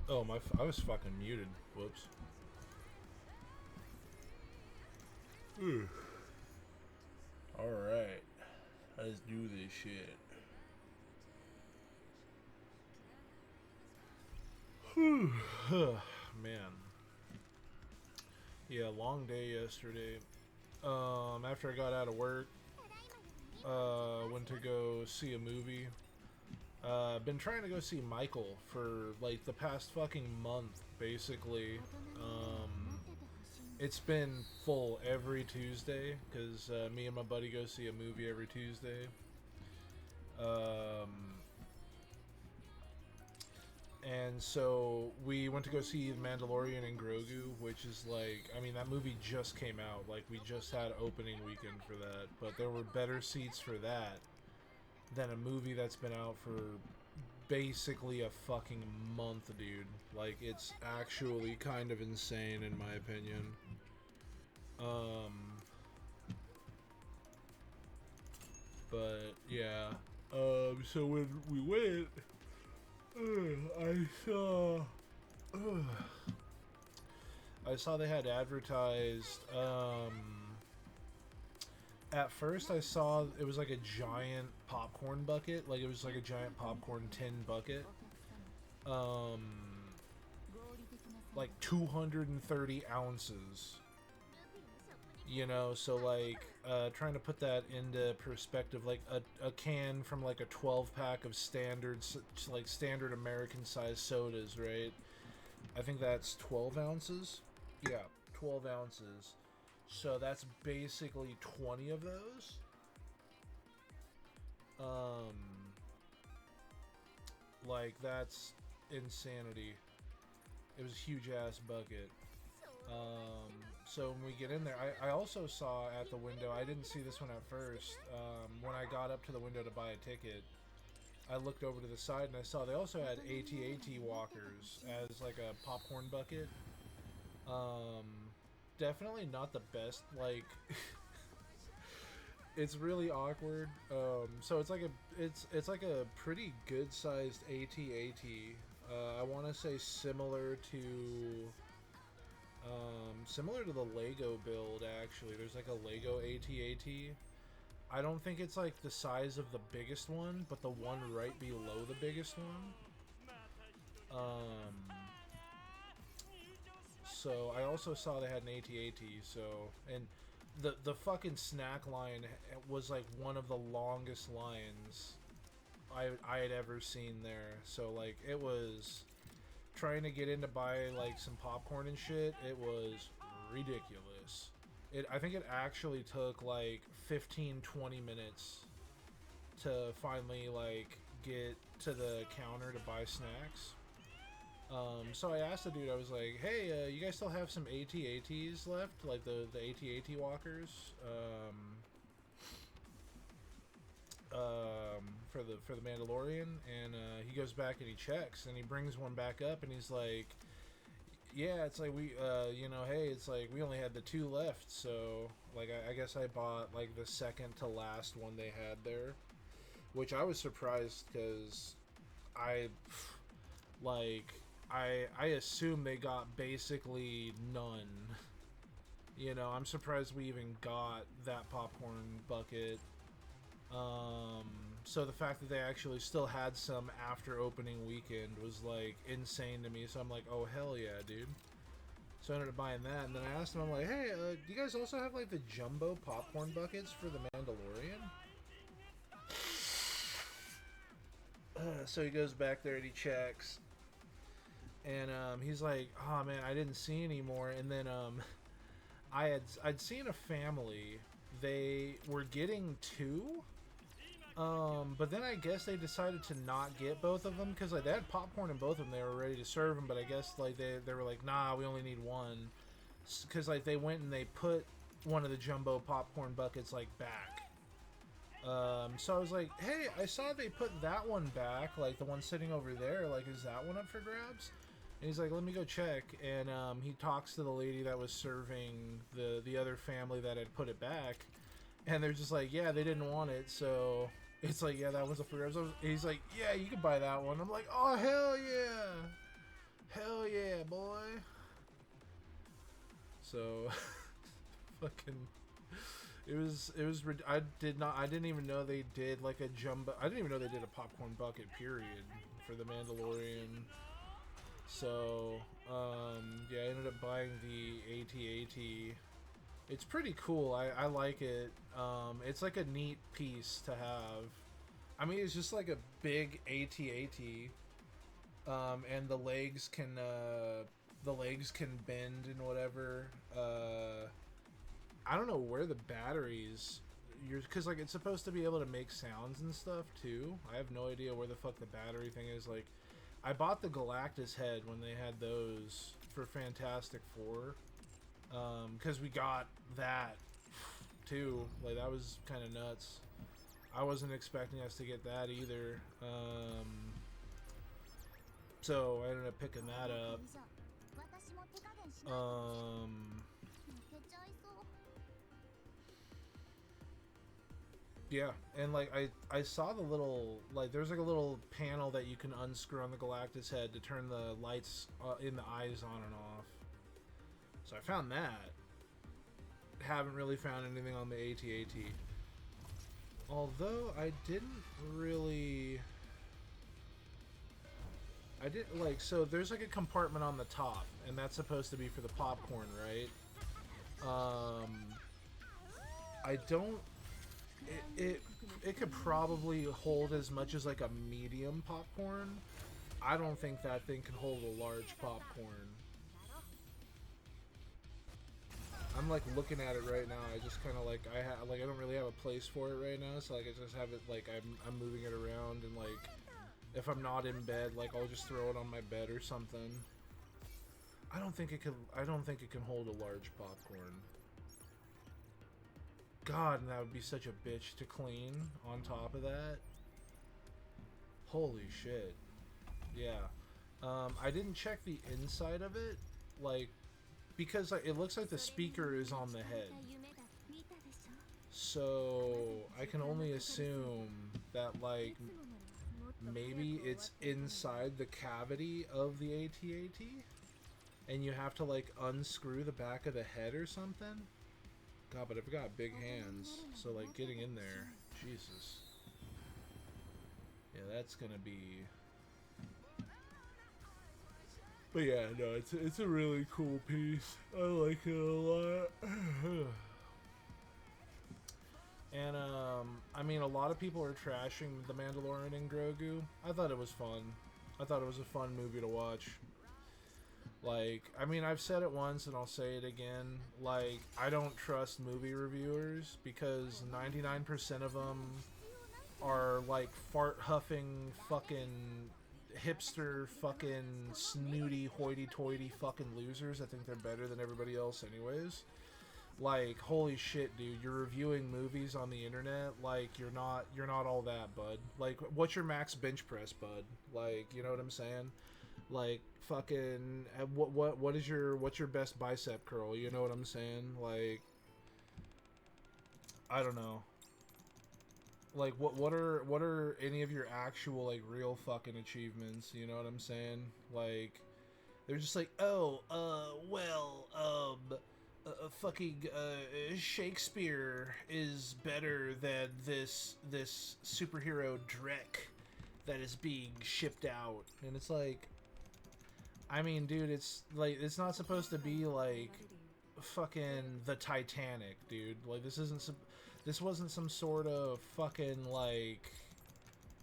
Oh, I was fucking muted. Whoops. Alright. Let's do this shit. Man. Yeah, long day yesterday. After I got out of work, went to go see a movie. Been trying to go see Michael for like the past fucking month, basically. It's been full every Tuesday because me and my buddy go see a movie every Tuesday. And so we went to go see The Mandalorian and Grogu, which is like, I mean, that movie just came out. Like, we just had opening weekend for that. But there were better seats for that than a movie that's been out for basically a fucking month, dude. Like, it's actually kind of insane, in my opinion. But, yeah. So when we went, I saw... I saw they had advertised, at first I saw it was like a giant popcorn bucket, like it was like a giant popcorn tin bucket, like 230 ounces, you know, so like, trying to put that into perspective, like a can from like a 12 pack of like standard American size sodas, right? I think that's 12 ounces. Yeah, 12 ounces. So that's basically 20 of those. Like, that's insanity. It was a huge ass bucket. So when we get in there, I also saw at the window, I didn't see this one at first. When I got up to the window to buy a ticket, I looked over to the side and I saw they also had AT-AT walkers as like a popcorn bucket. Definitely not the best, like it's really awkward. So it's like a pretty good sized AT-AT. I want to say similar to the Lego build, actually. There's like a Lego AT-AT. I don't think it's like the size of the biggest one, but the one right below the biggest one. So I also saw they had an AT-AT. So, and the fucking snack line was like one of the longest lines I had ever seen there. So like, it was trying to get in to buy like some popcorn and shit. It was ridiculous. I think it actually took like 15-20 minutes to finally like get to the counter to buy snacks. So I asked the dude, I was like, hey, you guys still have some AT-ATs left? Like the AT-AT walkers? For the Mandalorian? And he goes back and he checks and he brings one back up and he's like, yeah, it's like we, hey, it's like we only had the two left, so like I guess I bought like the second to last one they had there, which I was surprised because I like I assume they got basically none. You know, I'm surprised we even got that popcorn bucket. So the fact that they actually still had some after opening weekend was like insane to me. So I'm like, oh hell yeah, dude. So I ended up buying that, and then I asked him, I'm like, hey, do you guys also have like the jumbo popcorn buckets for the Mandalorian? So he goes back there and he checks, and he's like, oh man, I didn't see any more. And then I'd seen a family, they were getting two. But then I guess they decided to not get both of them because like they had popcorn in both of them. They were ready to serve them, but I guess like they were like, nah, we only need one, because like they went and they put one of the jumbo popcorn buckets like back. So I was like, hey, I saw they put that one back, like the one sitting over there. Like, is that one up for grabs? And he's like, let me go check. And he talks to the lady that was serving the other family that had put it back, and they're just like, yeah, they didn't want it, so. It's like, yeah, that was a free. He's like, yeah, you can buy that one. I'm like, oh hell yeah! Hell yeah, boy. So, fucking, I didn't even know they did like a jumbo. I didn't even know they did a popcorn bucket period for the Mandalorian. So, yeah, I ended up buying the AT-AT. It's pretty cool. I like it. It's like a neat piece to have. I mean, it's just like a big AT-AT. And the legs can bend and whatever. I don't know where the batteries, because like it's supposed to be able to make sounds and stuff too. I have no idea where the fuck the battery thing is. Like, I bought the Galactus head when they had those for Fantastic Four, because we got that too. Like, that was kind of nuts. I wasn't expecting us to get that either. So I ended up picking that up. Yeah, and like I saw the little, like, there's like a little panel that you can unscrew on the Galactus head to turn the lights in the eyes on and off. So I found that. Haven't really found anything on the AT-AT. Although I didn't really. I did like, so there's like a compartment on the top, and that's supposed to be for the popcorn, right? I don't. It could probably hold as much as like a medium popcorn. I don't think that thing can hold a large popcorn. I'm like looking at it right now. I just kind of like I don't really have a place for it right now, so like I just have it like I'm moving it around, and like if I'm not in bed, like I'll just throw it on my bed or something. I don't think it can hold a large popcorn. God, and that would be such a bitch to clean on top of that. Holy shit. Yeah. I didn't check the inside of it, like, because like, it looks like the speaker is on the head. So I can only assume that like maybe it's inside the cavity of the AT-AT, and you have to like unscrew the back of the head or something. God, but I've got big hands, so like getting in there, Jesus. Yeah, that's gonna be. But yeah, no, it's a really cool piece. I like it a lot. And I mean, a lot of people are trashing The Mandalorian and Grogu. I thought it was fun. I thought it was a fun movie to watch. Like, I mean, I've said it once and I'll say it again. Like, I don't trust movie reviewers because 99% of them are like fart huffing fucking hipster fucking snooty hoity-toity fucking losers that think they're better than everybody else anyways. Like, holy shit, dude, you're reviewing movies on the internet, like you're not all that, bud. Like, what's your max bench press, bud? Like, you know what I'm saying? Like, fucking what's your best bicep curl? You know what I'm saying? Like, I don't know. Like, what are any of your actual like real fucking achievements? You know what I'm saying? Like, they're just like, oh, fucking Shakespeare is better than this superhero Drek that is being shipped out, and it's like, I mean, dude, it's like, it's not supposed to be like fucking the Titanic, dude. Like, this wasn't some sort of fucking like,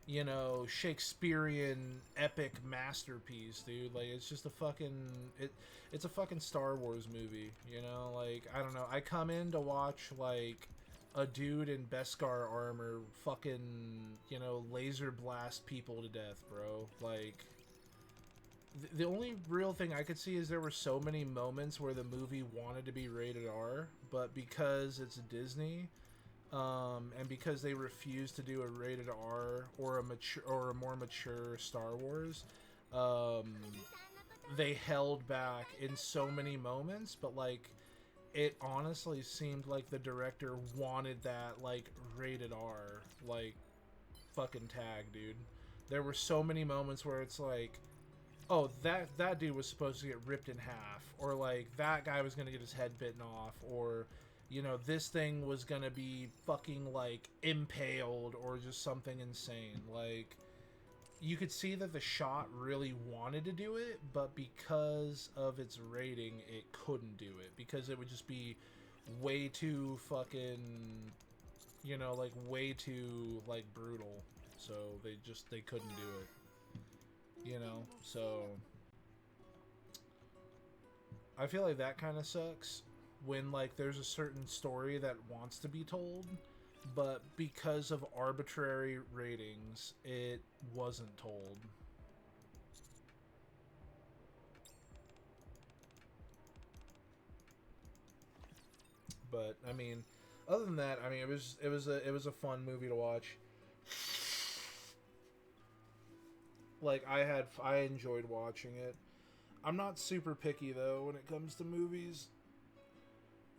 you know, Shakespearean epic masterpiece, dude. Like, it's just a fucking it's a fucking Star Wars movie, you know? Like, I don't know. I come in to watch like a dude in Beskar armor fucking, you know, laser blast people to death, bro. Like, the only real thing I could see is there were so many moments where the movie wanted to be rated R, but because it's Disney, and because they refused to do a rated R or a more mature Star Wars, they held back in so many moments. But like, it honestly seemed like the director wanted that like rated R like fucking tag, dude. There were so many moments where it's like, oh, that dude was supposed to get ripped in half, or like that guy was gonna get his head bitten off, or this thing was gonna be fucking like impaled, or just something insane. Like, you could see that the shot really wanted to do it, but because of its rating, it couldn't do it because it would just be way too fucking, like way too like brutal. So they couldn't do it. So I feel like that kind of sucks when like there's a certain story that wants to be told, but because of arbitrary ratings, it wasn't told. But I mean, other than that, I mean, it was a fun movie to watch. Like I enjoyed watching it. I'm not super picky though when it comes to movies.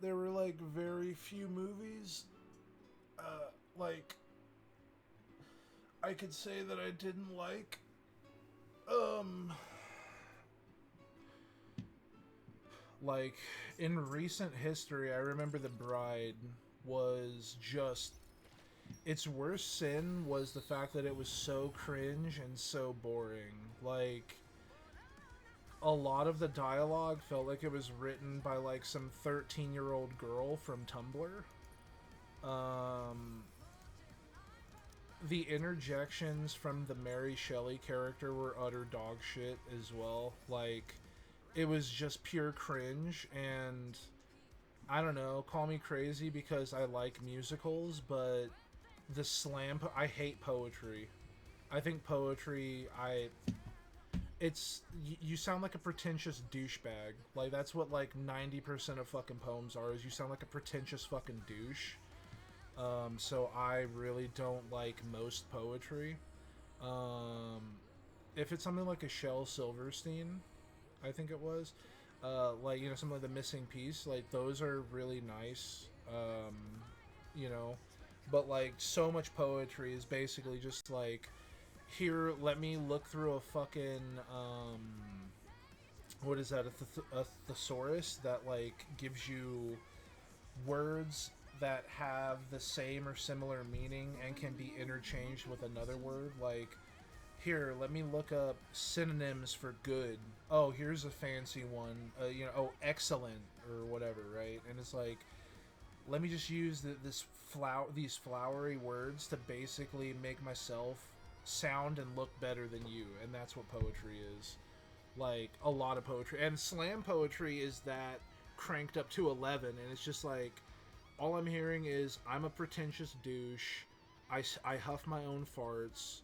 There were like very few movies like I could say that I didn't like. Um like in recent history, I remember The Bride was just its worst sin was the fact that it was so cringe and so boring. Like, a lot of the dialogue felt like it was written by like some 13-year-old girl from Tumblr. Um, the interjections from the Mary Shelley character were utter dog shit as well. Like, it was just pure cringe, and I don't know, call me crazy because I like musicals, but I hate poetry. I think poetry, you sound like a pretentious douchebag. Like, that's what like 90% of fucking poems are, is you sound like a pretentious fucking douche. So I really don't like most poetry. Um, if it's something like a Shel Silverstein, I think it was, like, something like The Missing Piece, like, those are really nice. You know, but like so much poetry is basically just like, here, let me look through a fucking what is that, a thesaurus that like gives you words that have the same or similar meaning and can be interchanged with another word. Like, here, let me look up synonyms for good. Oh, here's a fancy one. Oh, excellent or whatever, right? And it's like, let me just use these flowery words to basically make myself sound and look better than you, and that's what poetry is. Like, a lot of poetry, and slam poetry is that cranked up to 11, and it's just like, all I'm hearing is, I'm a pretentious douche, I huff my own farts,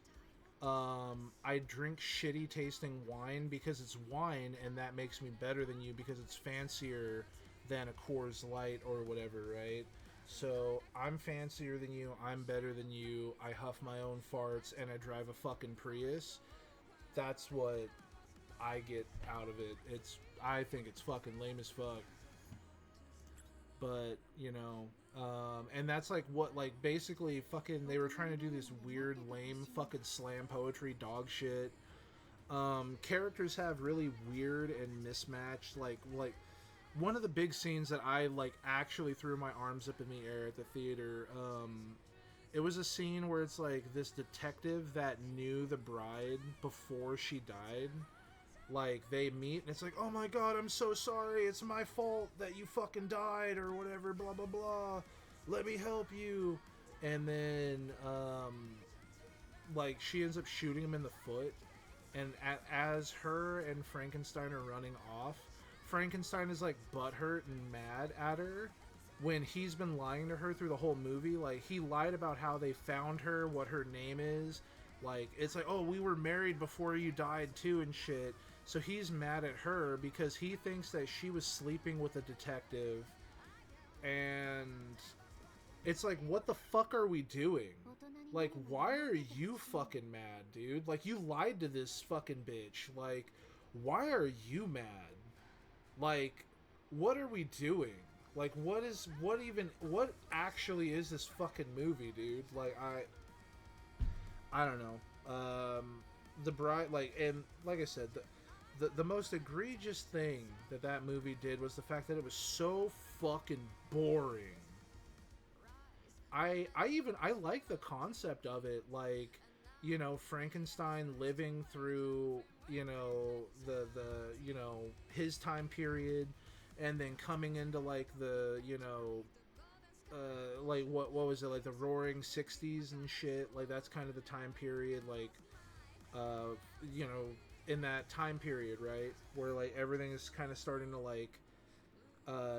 I drink shitty tasting wine because it's wine, and that makes me better than you because it's fancier than a Coors Light or whatever, right? So I'm fancier than you, I'm better than you, I huff my own farts, and I drive a fucking Prius. That's what I get out of it. I think it's fucking lame as fuck. But, and that's like what, like, basically fucking, they were trying to do this weird, lame fucking slam poetry dog shit. Characters have really weird and mismatched, like, one of the big scenes that I, like, actually threw my arms up in the air at the theater, it was a scene where it's like this detective that knew the bride before she died. Like, they meet and it's like, oh my god, I'm so sorry, it's my fault that you fucking died or whatever, blah blah blah, let me help you. And then like, she ends up shooting him in the foot, and as her and Frankenstein are running off, Frankenstein is like butthurt and mad at her when he's been lying to her through the whole movie. Like, he lied about how they found her, what her name is. Like, it's like, oh, we were married before you died too and shit. So he's mad at her because he thinks that she was sleeping with a detective. And it's like, what the fuck are we doing? Like, why are you fucking mad, dude? Like, you lied to this fucking bitch. Like, why are you mad? Like, what are we doing? Like, what actually is this fucking movie, dude? Like, I don't know. The Bride, like, and like I said, the most egregious thing that movie did was the fact that it was so fucking boring. I like the concept of it, like, you know, Frankenstein living through, you know, the you know, his time period, and then coming into like the, you know, like what was it, like the Roaring '60s and shit. Like that's kind of the time period, like, uh, you know, in that time period, right, where like everything is kind of starting to like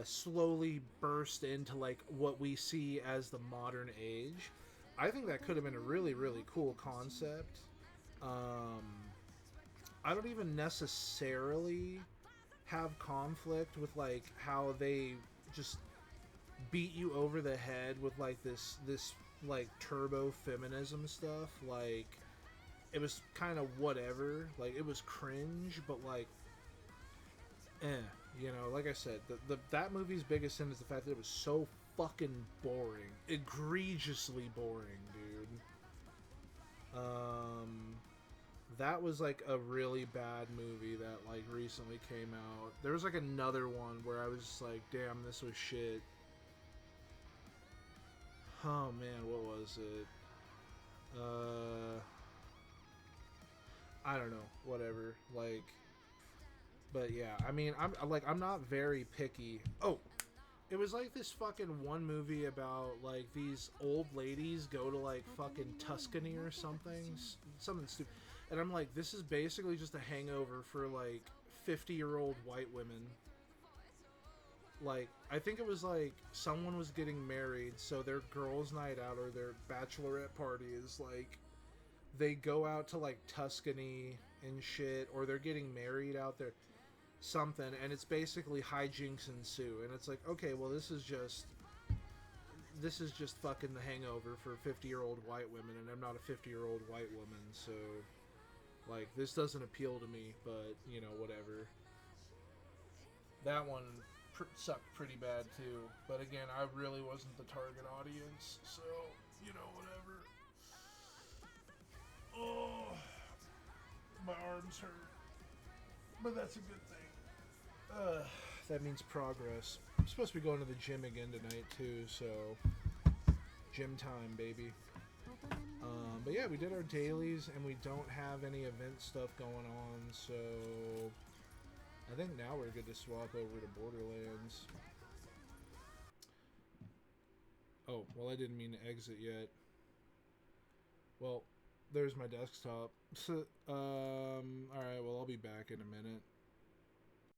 slowly burst into like what we see as the modern age. I think that could have been a really, really cool concept. Um, I don't even necessarily have conflict with like how they just beat you over the head with like this like turbo feminism stuff. Like it was kind of whatever. Like it was cringe, but like, you know, like I said, that movie's biggest sin is the fact that it was so fucking boring, egregiously boring, dude. That was like a really bad movie that like recently came out. There was like another one where I was just like, damn, this was shit. Oh man, what was it? I don't know, whatever. Like, but yeah, I mean, I'm not very picky. Oh, it was like this fucking one movie about like these old ladies go to like fucking Tuscany or something stupid, and I'm like, this is basically just a hangover for like 50-year-old white women. Like, I think it was like someone was getting married, so their girls' night out or their bachelorette party is like they go out to like Tuscany and shit, or they're getting married out there, something, and it's basically hijinks ensue, and it's like, okay, well, this is just fucking the hangover for 50-year-old white women, and I'm not a 50-year-old white woman, so like this doesn't appeal to me, but you know, whatever. That one sucked pretty bad too, but again, I really wasn't the target audience, so you know, whatever. Oh, my arms hurt, but that's a good thing. That means progress. I'm supposed to be going to the gym again tonight too, so gym time, baby. But yeah, we did our dailies, and we don't have any event stuff going on, so I think now we're good to swap over to Borderlands. Oh, well, I didn't mean to exit yet. Well, there's my desktop. Alright, well, I'll be back in a minute.